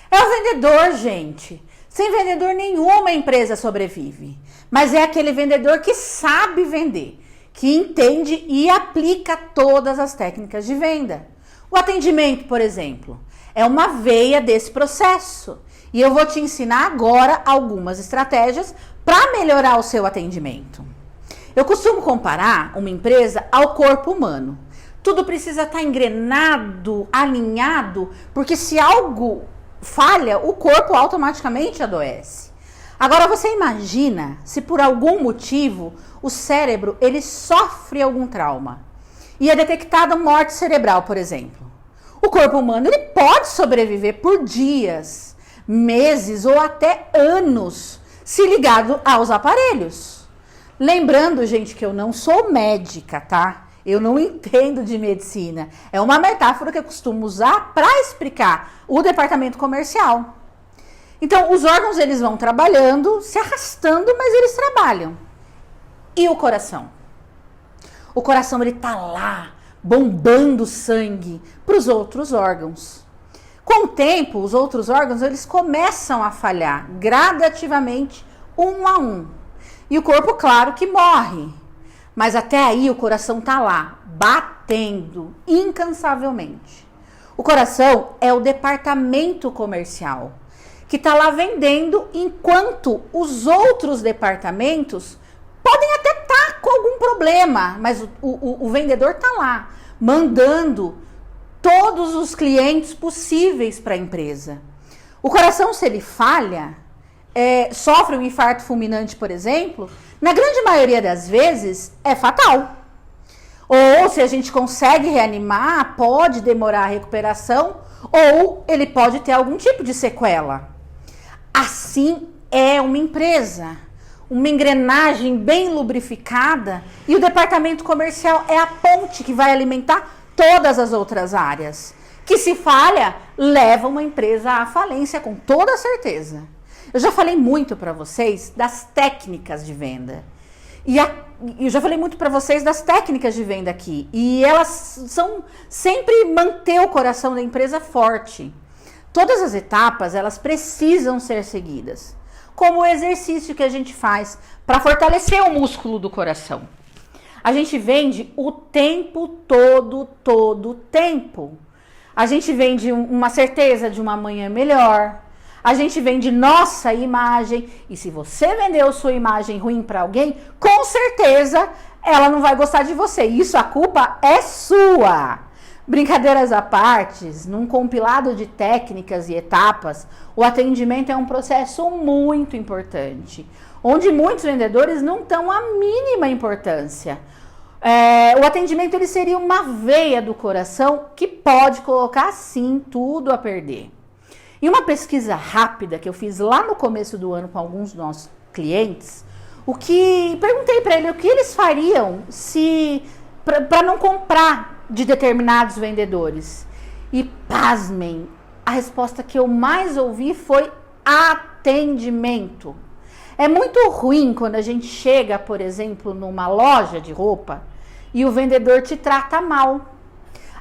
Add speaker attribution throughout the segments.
Speaker 1: É o vendedor, gente. Sem vendedor nenhuma empresa sobrevive. Mas é aquele vendedor que sabe vender, que entende e aplica todas as técnicas de venda. O atendimento, por exemplo, é uma veia desse processo. E eu vou te ensinar agora algumas estratégias para melhorar o seu atendimento. Eu costumo comparar uma empresa ao corpo humano. Tudo precisa estar engrenado, alinhado, porque se algo falha, o corpo automaticamente adoece. Agora você imagina se por algum motivo o cérebro ele sofre algum trauma e é detectada morte cerebral, por exemplo. O corpo humano ele pode sobreviver por dias, meses ou até anos se ligado aos aparelhos. Lembrando, gente, que eu não sou médica, tá? Eu não entendo de medicina. É uma metáfora que eu costumo usar para explicar o departamento comercial. Então, os órgãos eles vão trabalhando, se arrastando, mas eles trabalham. E o coração? O coração ele tá lá, bombando sangue para os outros órgãos. Com o tempo, os outros órgãos eles começam a falhar gradativamente, um a um. E o corpo, claro, que morre. Mas até aí o coração tá lá, batendo incansavelmente. O coração é o departamento comercial, que tá lá vendendo, enquanto os outros departamentos podem até estar com algum problema, mas o vendedor tá lá, mandando todos os clientes possíveis para a empresa. O coração, se ele falha, sofre um infarto fulminante, por exemplo, na grande maioria das vezes é fatal. Ou se a gente consegue reanimar, pode demorar a recuperação, ou ele pode ter algum tipo de sequela. Assim é uma empresa, uma engrenagem bem lubrificada, e o departamento comercial é a ponte que vai alimentar todas as outras áreas, que se falha, leva uma empresa à falência com toda certeza. Eu já falei muito para vocês das técnicas de venda. Eu já falei muito para vocês das técnicas de venda aqui. E elas são sempre manter o coração da empresa forte. Todas as etapas, elas precisam ser seguidas. Como o exercício que a gente faz para fortalecer o músculo do coração. A gente vende o tempo todo tempo. A gente vende uma certeza de uma amanhã melhor. A gente vende nossa imagem. E se você vendeu sua imagem ruim para alguém, com certeza ela não vai gostar de você. Isso, a culpa é sua. Brincadeiras à parte, num compilado de técnicas e etapas, o atendimento é um processo muito importante, onde muitos vendedores não dão a mínima importância. O atendimento ele seria uma veia do coração que pode colocar, sim, tudo a perder. Em uma pesquisa rápida que eu fiz lá no começo do ano com alguns dos nossos clientes, perguntei para ele o que eles fariam para não comprar de determinados vendedores. E pasmem, a resposta que eu mais ouvi foi atendimento. É muito ruim quando a gente chega, por exemplo, numa loja de roupa e o vendedor te trata mal.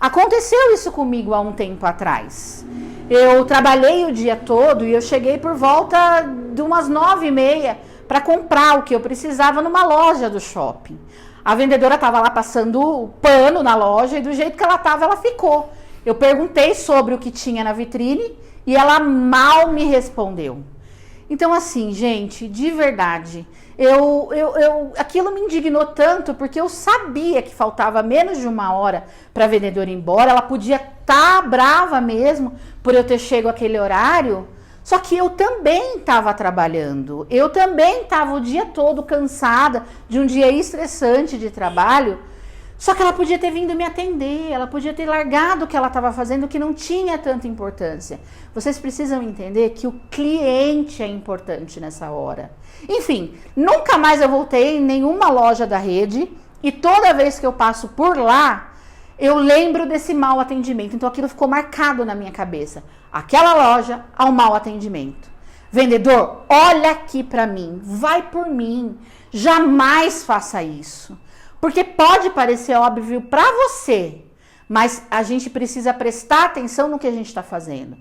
Speaker 1: Aconteceu isso comigo há um tempo atrás. Eu trabalhei o dia todo e eu cheguei por volta de umas 9h30 para comprar o que eu precisava numa loja do shopping. A vendedora estava lá passando pano na loja e do jeito que ela estava, ela ficou. Eu perguntei sobre o que tinha na vitrine e ela mal me respondeu. Então, assim, gente, de verdade, aquilo me indignou tanto porque eu sabia que faltava menos de uma hora para a vendedora ir embora. Ela podia estar brava mesmo por eu ter chego àquele horário, só que eu também estava trabalhando. Eu também estava o dia todo cansada de um dia estressante de trabalho. Só que ela podia ter vindo me atender, ela podia ter largado o que ela estava fazendo, que não tinha tanta importância. Vocês precisam entender que o cliente é importante nessa hora. Enfim, nunca mais eu voltei em nenhuma loja da rede e toda vez que eu passo por lá, eu lembro desse mau atendimento. Então aquilo ficou marcado na minha cabeça. Aquela loja ao mau atendimento. Vendedor, olha aqui para mim, vai por mim, jamais faça isso. Porque pode parecer óbvio para você, mas a gente precisa prestar atenção no que a gente está fazendo.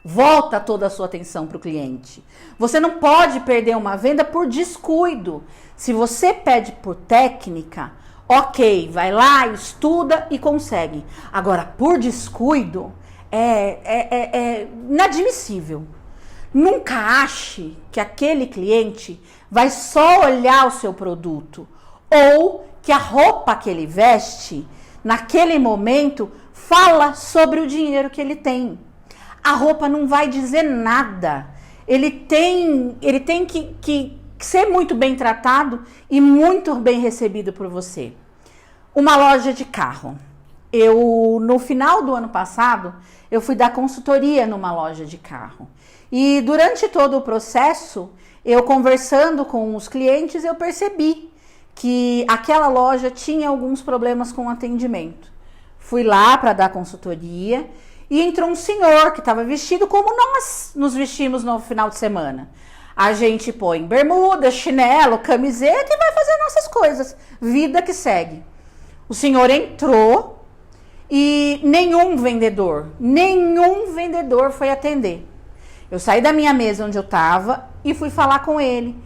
Speaker 1: Volta toda a sua atenção para o cliente. Você não pode perder uma venda por descuido. Se você pede por técnica, ok, vai lá, estuda e consegue. Agora, por descuido, é inadmissível. Nunca ache que aquele cliente vai só olhar o seu produto ou que a roupa que ele veste, naquele momento, fala sobre o dinheiro que ele tem. A roupa não vai dizer nada. Ele tem que ser muito bem tratado e muito bem recebido por você. Uma loja de carro. No final do ano passado, eu fui dar consultoria numa loja de carro. E durante todo o processo, eu conversando com os clientes, eu percebi que aquela loja tinha alguns problemas com o atendimento. Fui lá para dar consultoria e entrou um senhor que estava vestido como nós nos vestimos no final de semana. A gente põe bermuda, chinelo, camiseta e vai fazer nossas coisas. Vida que segue. O senhor entrou e nenhum vendedor foi atender. Eu saí da minha mesa onde eu estava e fui falar com ele.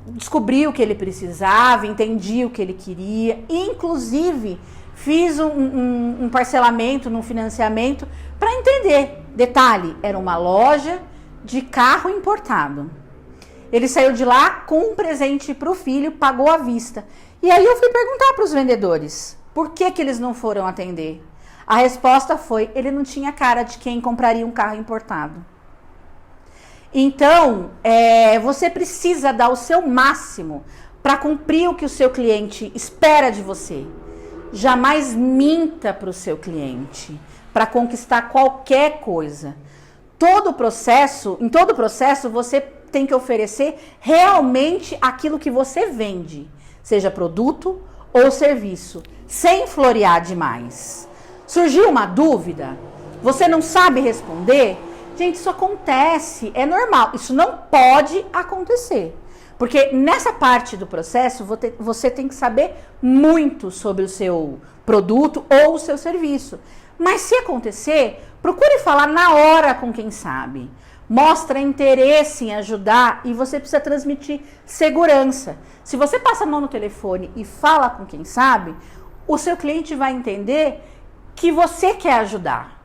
Speaker 1: Descobri o que ele precisava, entendi o que ele queria, inclusive fiz um parcelamento, um financiamento para entender. Detalhe, era uma loja de carro importado. Ele saiu de lá com um presente para o filho, pagou à vista. E aí eu fui perguntar para os vendedores, por que eles não foram atender? A resposta foi, ele não tinha cara de quem compraria um carro importado. Então, você precisa dar o seu máximo para cumprir o que o seu cliente espera de você. Jamais minta para o seu cliente para conquistar qualquer coisa. Em todo processo, você tem que oferecer realmente aquilo que você vende, seja produto ou serviço, sem florear demais. Surgiu uma dúvida? Você não sabe responder? Gente, isso acontece, é normal. Isso não pode acontecer. Porque nessa parte do processo, você tem que saber muito sobre o seu produto ou o seu serviço. Mas se acontecer, procure falar na hora com quem sabe. Mostra interesse em ajudar e você precisa transmitir segurança. Se você passa a mão no telefone e fala com quem sabe, o seu cliente vai entender que você quer ajudar.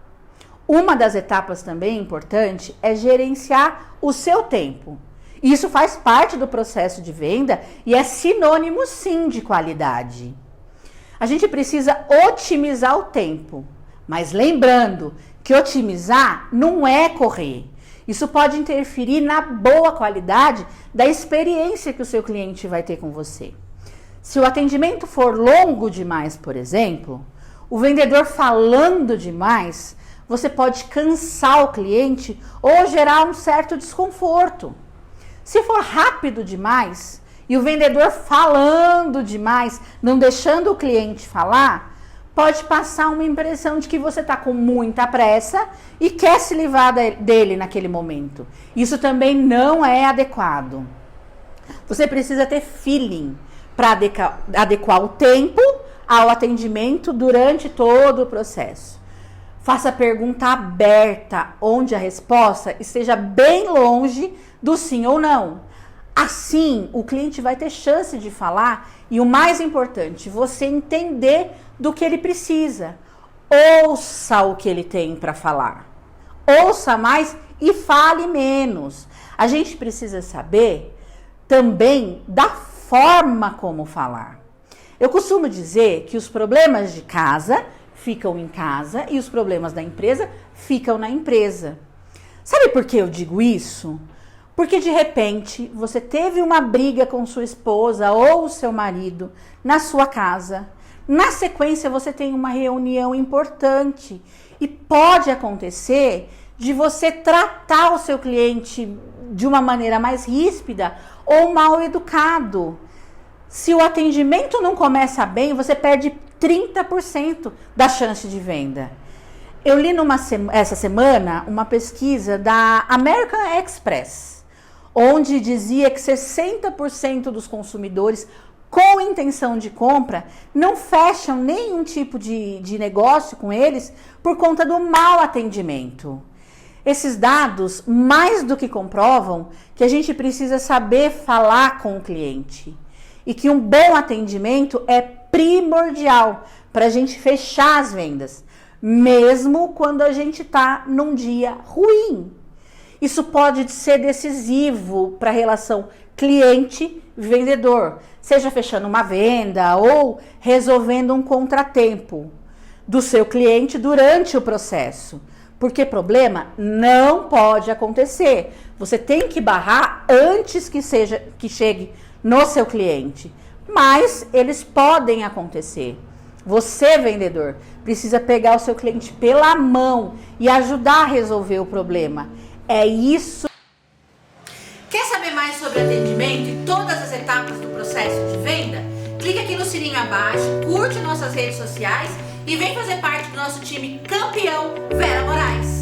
Speaker 1: Uma das etapas também importante é gerenciar o seu tempo. Isso faz parte do processo de venda e é sinônimo sim de qualidade. A gente precisa otimizar o tempo, mas lembrando que otimizar não é correr. Isso pode interferir na boa qualidade da experiência que o seu cliente vai ter com você. Se o atendimento for longo demais, por exemplo, o vendedor falando demais, você pode cansar o cliente ou gerar um certo desconforto. Se for rápido demais e o vendedor falando demais, não deixando o cliente falar, pode passar uma impressão de que você está com muita pressa e quer se livrar dele naquele momento. Isso também não é adequado. Você precisa ter feeling para adequar o tempo ao atendimento durante todo o processo. Faça a pergunta aberta, onde a resposta esteja bem longe do sim ou não. Assim, o cliente vai ter chance de falar e o mais importante, você entender do que ele precisa. Ouça o que ele tem para falar. Ouça mais e fale menos. A gente precisa saber também da forma como falar. Eu costumo dizer que os problemas de casa ficam em casa e os problemas da empresa ficam na empresa. Sabe por que eu digo isso? Porque de repente você teve uma briga com sua esposa ou seu marido na sua casa. Na sequência você tem uma reunião importante e pode acontecer de você tratar o seu cliente de uma maneira mais ríspida ou mal educado. Se o atendimento não começa bem, você perde 30% da chance de venda. Eu li essa semana uma pesquisa da American Express, onde dizia que 60% dos consumidores com intenção de compra não fecham nenhum tipo de negócio com eles por conta do mau atendimento. Esses dados, mais do que comprovam, que a gente precisa saber falar com o cliente e que um bom atendimento é primordial para a gente fechar as vendas, mesmo quando a gente está num dia ruim. Isso pode ser decisivo para a relação cliente-vendedor, seja fechando uma venda ou resolvendo um contratempo do seu cliente durante o processo. Porque problema não pode acontecer. Você tem que barrar antes que chegue no seu cliente. Mas eles podem acontecer. Você, vendedor, precisa pegar o seu cliente pela mão e ajudar a resolver o problema. É isso. Quer saber mais sobre atendimento e todas as etapas do processo de venda? Clique aqui no sininho abaixo, curte nossas redes sociais e vem fazer parte do nosso time campeão Vera Moraes.